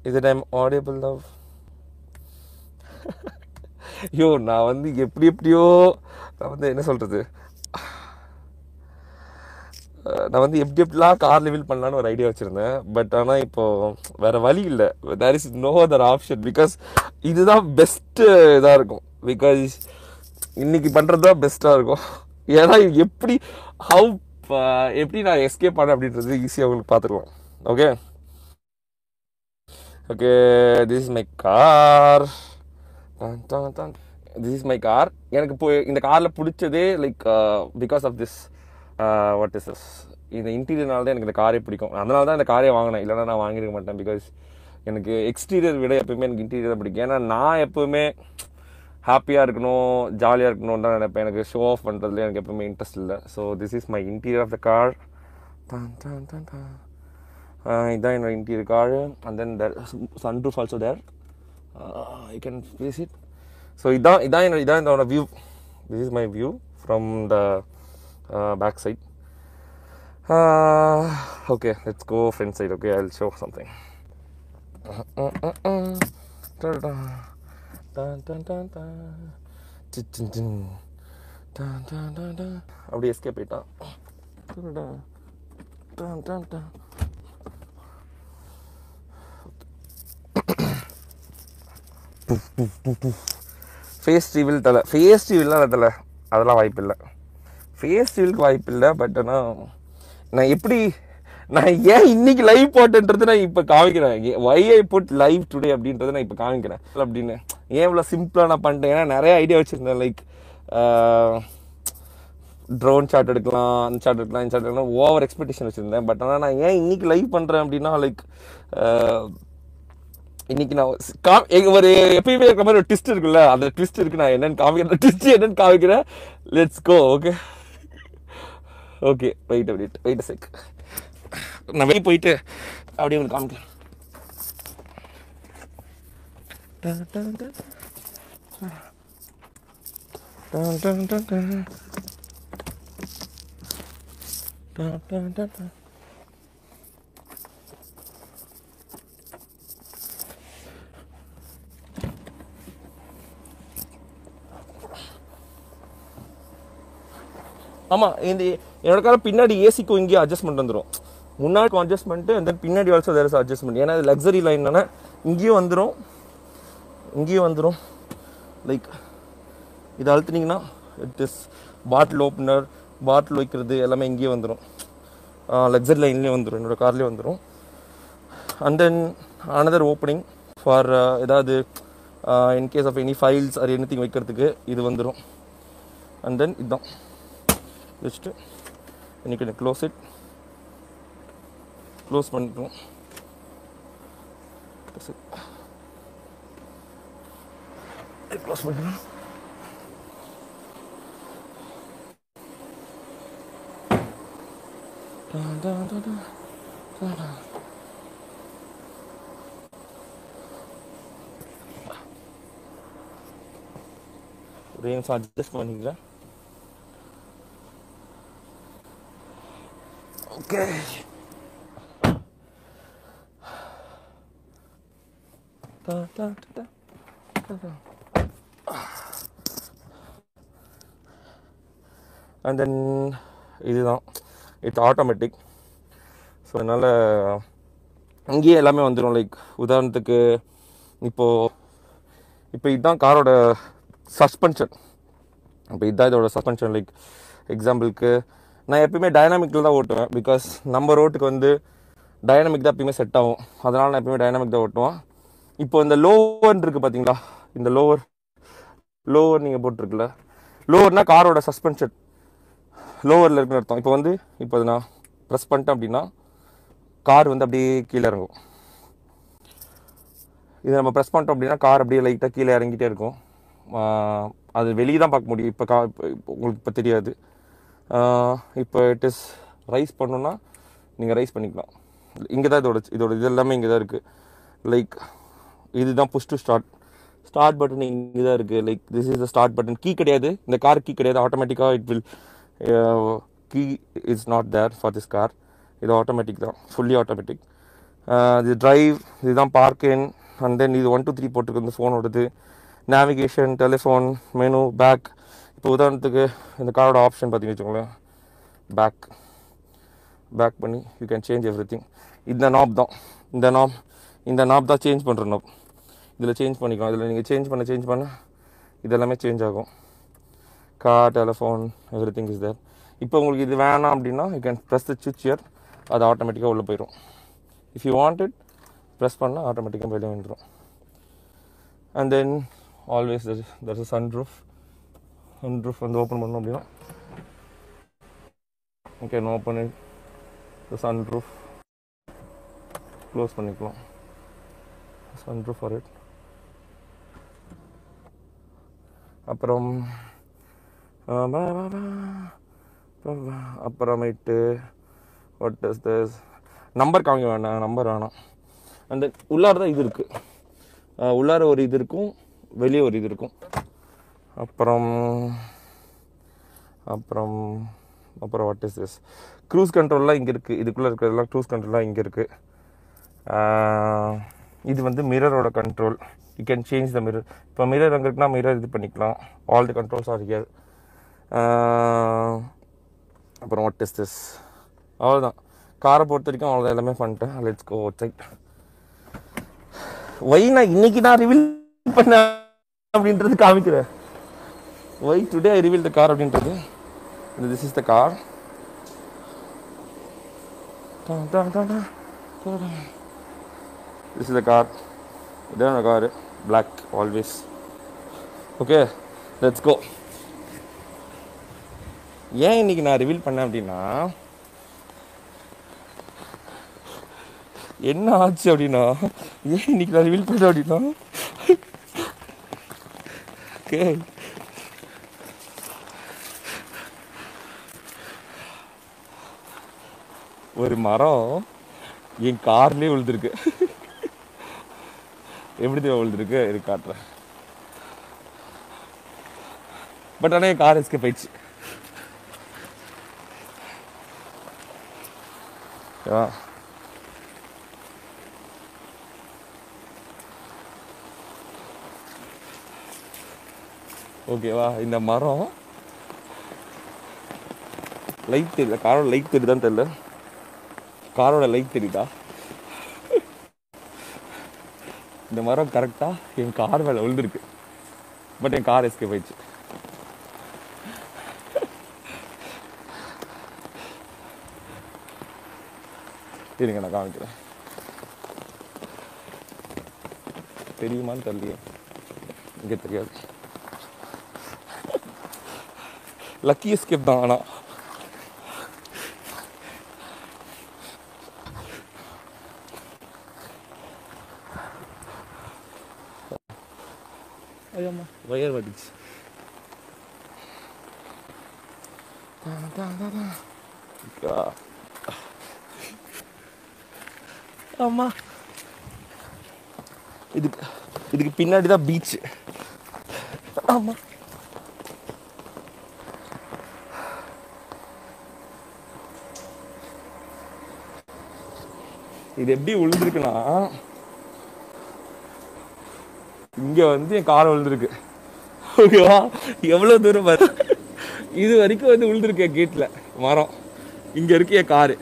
Is it I'm audible now? ஐயோ நான் வந்து எப்படியோ நான் வந்து என்ன சொல்கிறது, நான் வந்து எப்படிலாம் கார் லிவில் பண்ணலான்னு ஒரு ஐடியா வச்சுருந்தேன். பட் ஆனால் இப்போது வேறு வழி இல்லை. There is no other option. Because இதுதான் பெஸ்ட்டு இதாக இருக்கும். பிகாஸ் இன்றைக்கி பண்ணுறது தான் பெஸ்ட்டாக இருக்கும். ஏன்னா எப்படி நான் எஸ்கேப் பண்ணேன் அப்படின்றது ஈஸியாக உங்களுக்கு பார்த்துருவோம். Okay okay this is my car. This is my car. எனக்கு இப்போ இந்த காரில் பிடிச்சதே like because of this what is this, இந்த இன்டீரியர்னால தான் எனக்கு இந்த காரே பிடிக்கும். அதனால தான் இந்த காரே வாங்கினேன். இல்லைனா நான் வாங்கியிருக்க மாட்டேன். பிகாஸ் எனக்கு எக்ஸ்டீரியர் விட எப்பவுமே எனக்கு இன்டீரியர் தான் பிடிக்கும். ஏன்னா நான் எப்போவுமே ஹாப்பியாக இருக்கணும், ஜாலியாக இருக்கணும்னு தான் நினைப்பேன். எனக்கு ஷோ ஆஃப் பண்ணுறதுல எனக்கு எப்பவுமே இன்ட்ரெஸ்ட் இல்லை. So this is my interior of the car. இதுதான் என்னோட interior car. And then there sunroof also there, you can face it. So இதான் என்னோட view. This is my view from the back side. Okay, let's go front side. Okay, I'll show something. அப்படியே escape ஆயிட்டான். Face ரிவீல்லாம் தலை அதெல்லாம் வாய்ப்பு இல்லை. Face ரிவீலுக்கு வாய்ப்பு இல்லை. பட் ஆனால் நான் ஏன் இன்னைக்கு லைவ் போட்டுன்றது நான் இப்போ காமிக்கிறேன். வை ஐ புட் லைவ் டுடே அப்படின்றத நான் இப்போ காமிக்கிறேன். அப்படின்னு ஏன் இவ்வளோ சிம்பிளாக நான் பண்ணிட்டேன். ஏன்னா நிறைய ஐடியா வச்சுருந்தேன். லைக் ட்ரோன் ஷாட் எடுக்கலாம், அந்த ஷாட் எடுக்கலாம், இந்த ஷாட் எடுக்கலாம், ஓவர் எக்ஸ்பெக்டேஷன் வச்சுருந்தேன். பட் ஆனால் நான் ஏன் இன்னைக்கு லைவ் பண்ணுறேன் அப்படின்னா லைக் இன்னைக்கு நான் ஒரு எப்பயுமே இருக்கிற மாதிரி ஒரு ட்விஸ்ட் இருக்குல்ல, அந்த ட்விஸ்ட் இருக்கு. நான் என்னன்னு காமிக்கிறேன், ட்விஸ்ட் என்னன்னு காமிக்கிறேன். Let's go. Okay okay wait check. நான் வெளியே போயிட்டு அப்படியே உங்களுக்கு காமிக்கிறேன். ஆமாம், என்னோட கார பின்னாடி ஏசிக்கும் இங்கேயும் அட்ஜஸ்ட்மெண்ட் வந்துடும். முன்னாடி அட்ஜஸ்ட்மெண்ட்டு அண்ட் தென் பின்னாடி ஆல்சோ தேர் இஸ் அட்ஜஸ்ட்மெண்ட். ஏன்னா இது லக்ஸரி லைன் தானே, இங்கேயும் வந்துடும். லைக் இது அழுத்துனீங்கன்னா இட் இஸ் பாட்டில் ஓப்பனர், பாட்டில் வைக்கிறது எல்லாமே இங்கேயே வந்துடும். லக்ஸரி லைன்லேயே வந்துடும், என்னோடய கார்லேயே வந்துடும். And then another opening for ஏதாவது in case of any files or anything வைக்கிறதுக்கு இது வந்துடும். அண்ட் தென் இதுதான் வச்சுட்டு இன்னைக்கு க்ளோஸ் பண்ணிட்டோம். க்ளோஸ் பண்ணிக்கலாம். ஒரு நிமிஷம் அட்ஜஸ்ட் பண்ணிக்கிறேன். ஓகே அண்ட் தென் இதுதான் இட்ஸ் ஆட்டோமேட்டிக். ஸோ அதனால் இங்கேயே எல்லாமே வந்துடும். லைக் உதாரணத்துக்கு இப்போ இதுதான் காரோட சஸ்பென்ஷன். இப்போ இதுதான் இதோட சஸ்பென்ஷன். லைக் எக்ஸாம்பிளுக்கு நான் எப்பயுமே டைனாமிக்கில் தான் ஓட்டுவேன். பிகாஸ் நம்ம ரோட்டுக்கு வந்து டைனாமிக் தான் எப்பயுமே செட் ஆகும். அதனால் நான் எப்பயுமே டைனாமிக் தான் ஓட்டுவேன். இப்போ இந்த லோவர் இருக்குது பார்த்தீங்களா, இந்த லோவர் நீங்கள் போட்டிருக்குல்ல, லோவர்னால் காரோட சஸ்பென்ஷன் லோவரில் இருக்குன்னு அர்த்தம். இப்போ நான் ப்ரெஸ் பண்ணிட்டேன் அப்படின்னா கார் வந்து அப்படியே கீழே இறங்கும். இதை நம்ம ப்ரெஸ் பண்ணிட்டோம் அப்படின்னா கார் அப்படியே லைட்டாக கீழே இறங்கிட்டே இருக்கும். அது வெளியே தான் பார்க்க முடியும். இப்போ உங்களுக்கு இப்போ தெரியாது. இப்போ இட் இஸ் ரைஸ் பண்ணணுன்னா நீங்கள் ரைஸ் பண்ணிக்கலாம். இங்கே தான் இதோட இது எல்லாமே இங்கே தான் இருக்குது. லைக் இதுதான் புஷ் டு ஸ்டார்ட் பட்டன் இங்கே தான் இருக்குது. Like this is the start button. Key கிடையாது, இந்த கார் கீ கிடையாது. ஆட்டோமேட்டிக்காக it will key is not there for this car. இது ஆட்டோமேட்டிக் தான், ஃபுல்லி ஆட்டோமேட்டிக். இது டிரைவ், இதுதான் பார்க்கின், அண்ட் தென் இது 1 2 3 போட்டிருக்கு இந்த ஃபோனோடது. Navigation, telephone, menu, back. இப்போ உதாரணத்துக்கு இந்த காரோட ஆப்ஷன் பார்த்தீங்கன்னு வச்சுக்கோங்களேன், பேக் பண்ணி you can change everything. இந்த நாப் தான், இந்த நாப் தான் சேஞ்ச் பண்ணுற நாப். இதில் சேஞ்ச் பண்ணிக்கலாம். இதில் நீங்கள் சேஞ்ச் பண்ண இதெல்லாமே சேஞ்ச் ஆகும். Car, telephone, everything is there. இப்போ உங்களுக்கு இது வேணாம் அப்படின்னா யூ கேன் ப்ரெஸ் த சுவிட்ச் ஹியர், அது ஆட்டோமேட்டிக்காக உள்ளே போயிடும். If you want it press பண்ணால் ஆட்டோமேட்டிக்காக வெளியே வந்துடும். And then always there is sunroof வந்து ஓப்பன் பண்ணோம் அப்படின்னா okay, open it, the sunroof close பண்ணிக்கலாம். Sunroof for it. அப்புறம் அப்புறமேட்டு வாட் இஸ் திஸ், நம்பர் காமிக்க வேண்டாம், நம்பர் வேணாம். அந்த உள்ளார தான் இது இருக்குது, உள்ளார ஒரு இது இருக்கும், வெளியே ஒரு இது இருக்கும். அப்புறம் வாட் இஸ் திஸ், க்ரூஸ் கண்ட்ரோல்லாம் இங்கே இருக்குது. இதுக்குள்ளே இருக்கிறதெல்லாம் க்ரூஸ் கண்ட்ரோல்லாம் இங்கே இருக்குது. இது வந்து மிரரோட control. You can change the mirror. இப்போ மிரர் அங்கே இருக்குன்னா மிரர் இது பண்ணிக்கலாம். All the controls are here. அப்புறம் வாட் இஸ் திஸ், அவ்வளோதான். காரை பொறுத்த வரைக்கும் அவ்வளோதான், எல்லாமே பண்ணிட்டேன். Let's go outside. Why நான் இன்னைக்கு நான் ரிவீல் பண்ண அப்படின்றது காமிக்கிறேன். Why today I reveal the car அப்படின்றது. This is the car. This is the car. இதான் car, black always. Okay, let's go. ஏன் இன்னைக்கு நான் ரிவீல் பண்ணேன் அப்படின்னா, என்ன ஆச்சு அப்படின்னா, ஏன் இன்னைக்கு நான் ரிவீல் பண்ணேன் அப்படின்னா, ஓகே, ஒரு மரம் என் கார்லேயே விழுந்துருக்கு. எப்படி தான் விழுந்துருக்கு இது காட்டுறேன். பட் ஆனால் என் கார் எஸ்கேப் ஆயிடுச்சு. ஓகேவா, இந்த மரம் லைட் தெரியல, காரோட லைட் தெரியுதான்னு தெரியல. காரோட லைட் தெரியுதா? இந்த மரம் கரெக்டாக என் கார் மேலே விழுந்துருக்கு. பட் என் கார் எஸ்கேப் ஆயிடுச்சு. இருங்க நான் காமிக்கிறேன். தெரியுமான்னு தெரியலையே, இங்கே தெரியாது. லக்கி எஸ்கேப் தான். ஆனால் ஐயம்மா வயர் வடிச்சு. ஆமா, இதுக்கு பின்னாடி தான் பீச். ஆமா, இது எப்படி விழுந்துருக்குன்னா, இங்க வந்து என் கார் விழுந்துருக்கு. ஓகேவா, எவ்வளவு தூரம் பாரு, இது வரைக்கும் வந்து விழுந்துருக்கு என் கேட்ல மரம். இங்க இருக்கு என் காரு.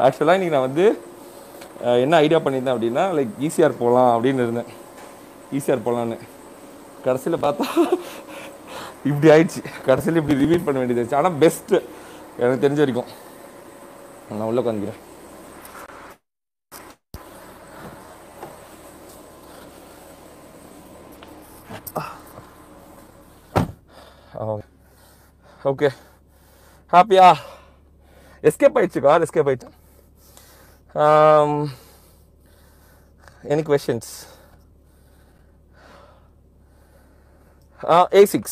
ஆக்சுவலாக இன்னைக்கு நான் வந்து என்ன ஐடியா பண்ணியிருந்தேன் அப்படின்னா, லைக் ஈசிஆர் போகலாம் அப்படின்னு இருந்தேன். ஈசிஆர் போகலான்னு கடைசியில் பார்த்தா இப்படி ஆயிடுச்சு. கடைசியில் இப்படி ரிவீல் பண்ண வேண்டியது. ஆனால் பெஸ்ட்டு எனக்கு தெரிஞ்ச வரைக்கும். நான் உள்ள உட்காந்துக்கிறேன். ஓகே, ஹாப்பியா? எஸ்கேப் ஆயிடுச்சு கார், எஸ்கேப் ஆயிடுச்சு. Any questions? A6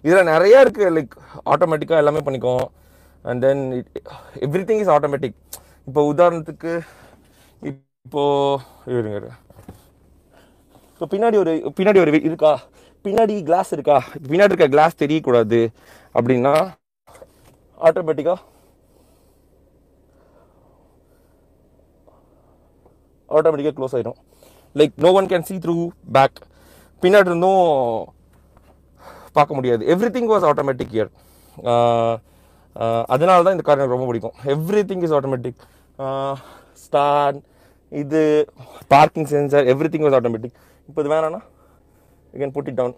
இதில் நிறையா இருக்குது. லைக் ஆட்டோமேட்டிக்காக எல்லாமே பண்ணிக்கும். And then every thing is automatic. இப்போ உதாரணத்துக்கு இப்போது இருங்க, ஸோ பின்னாடி ஒரு இருக்கா, பின்னாடி கிளாஸ் இருக்கா, பின்னாடி இருக்க கிளாஸ் தெரியக்கூடாது அப்படின்னா ஆட்டோமேட்டிக்காக க்ளோஸ் ஆகிடும். Like no one can see through back. பின்னாடி இருந்தும் பார்க்க முடியாது. Everything was automatic here. அதனால தான் இந்த கார் எனக்கு ரொம்ப பிடிக்கும். Everything is automatic. Stand, இது parking sensor, everything was automatic. இப்போ இது வேணான்னா you can put it down.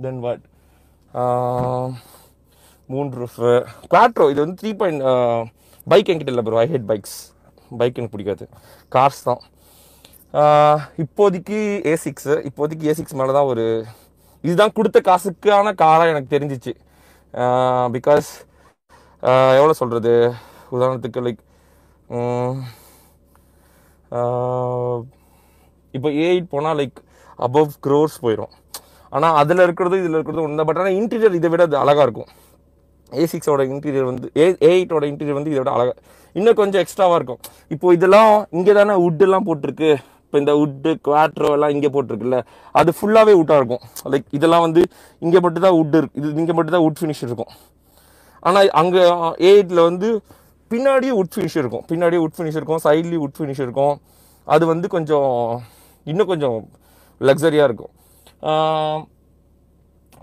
Then what, moon roof, Quattro. இது வந்து 3 பைக் என்கிட்ட இல்லை bro. I hate bikes. Bike எனக்கு பிடிக்காது, கார்ஸ் தான். இப்போதைக்கு A6 மேலே தான் ஒரு இதுதான் கொடுத்த காசுக்கான காராக எனக்கு தெரிஞ்சிச்சு. பிகாஸ் எவ்வளோ சொல்கிறது, உதாரணத்துக்கு லைக் இப்போ A8 போனால் லைக் above crores போயிடும். ஆனால் அதில் இருக்கிறது இதில் இருக்கிறது ஒன்று. பட் ஆனால் இன்டீரியர் இதை விட அது அழகாக இருக்கும். A6ஓட இன்டீரியர் வந்து A8ஓட இன்டீரியர் வந்து இதை விட அழகாக இன்னும் கொஞ்சம் எக்ஸ்ட்ராவாக இருக்கும். இப்போது இதெல்லாம் இங்கே தானே வுட்டெல்லாம் போட்டிருக்கு. இப்போ இந்த வுட்டு குவாட்ரோ எல்லாம் இங்கே போட்டிருக்குல்ல, அது ஃபுல்லாகவே வுட்டாக இருக்கும். லைக் இதெல்லாம் வந்து இங்கே மட்டும் தான் வுட் இருக்கு, இது இங்கே மட்டும் தான் வுட் ஃபினிஷ் இருக்கும். ஆனால் அங்கே A8ல் வந்து பின்னாடியே வுட் ஃபினிஷ் இருக்கும், சைட்லேயும் வுட் ஃபினிஷ் இருக்கும். அது வந்து கொஞ்சம் இன்னும் கொஞ்சம் லக்ஸரியாக இருக்கும்.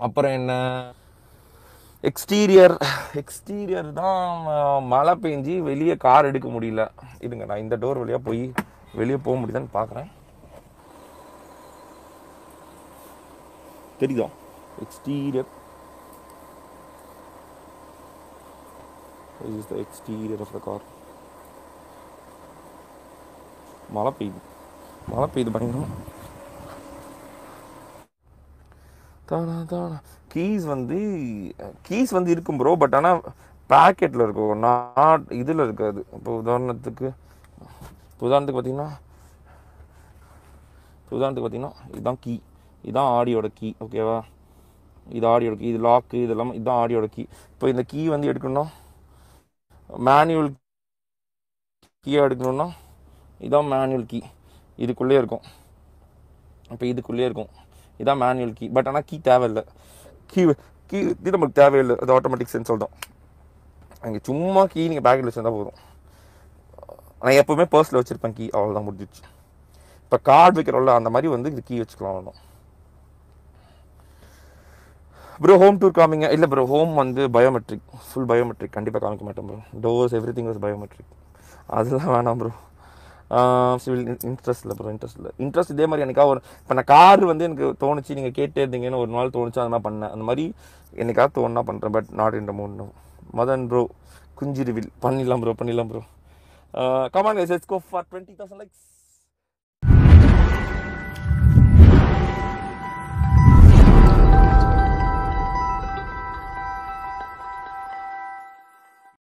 அப்புறம் என்ன, எக்ஸ்டீரியர் தான். மழை பெஞ்சி வெளியே கார் எடுக்க முடியல. இதுங்க நான் இந்த டோர் வழியாக போய் வெளியே போக முடியுதான்னு பார்க்குறேன். தெரியுதா exterior? This is the exterior of the car. மழை பெய்யுது பயங்கரம். கீஸ் வந்து இருக்கும் ப்ரோ. பட் ஆனால் பேக்கெட்டில் இருக்கும், நாட் இதில் இருக்காது. இப்போ உதாரணத்துக்கு பார்த்தீங்கன்னா இதுதான் கீ, இதுதான் ஆடியோட கீ. ஓகேவா, இது ஆடியோட கீ, இது லாக்கு, இதெல்லாம் இதுதான் ஆடியோட கீ. இப்போ இந்த கீ வந்து எடுக்கணும்னா மேனுவல் கீயாக எடுக்கணும்னா இதுதான் மேனுவல் கீ, இதுக்குள்ளே இருக்கும். இப்போ இதுக்குள்ளே இருக்கும், இதான் மேனுவல் கீ. பட் ஆனால் கீ தேவையில்லை. கீ நமக்கு தேவையில்லை, அது ஆட்டோமேட்டிக் சென்சார் தான். அங்கே சும்மா கீ நீங்கள் பேக்கெட்டில் வச்சுருந்தா போதும். நான் எப்போவுமே பர்ஸில் வச்சுருப்பேன் கீ, அவ்வளோதான் முடிஞ்சிச்சு. இப்போ கார்டு வைக்கிறோம்ல, அந்த மாதிரி வந்து இது கீ வச்சுக்கலாம், அவ்வளோதான். ப்ரோ ஹோம் டூர் காமிங்க. இல்லை ப்ரோ, ஹோம் வந்து பயோமெட்ரிக், ஃபுல் பயோமெட்ரிக் கண்டிப்பாக காமிக்க மாட்டேன் bro. Doors every thing was biometric. அதெல்லாம் வேணாம் ப்ரோ. சிவில் இன்ட்ரெஸ்ட் இல்லை. இன்ட்ரெஸ்ட் இதே மாதிரி எனக்காக ஒரு இப்போ நான் கார் வந்து எனக்கு தோணுச்சு, நீங்கள் கேட்டே இருந்தீங்கன்னு ஒரு நாள் தோணுச்சு, அந்த மாதிரி பண்ணேன். அந்த மாதிரி என்னைக்காக தோணுனா பண்ணுறேன். But not in the mood no. Madan bro குஞ்சு ரிவில் பண்ணிடலாம் bro. Come on guys, let's go for 20,000 likes.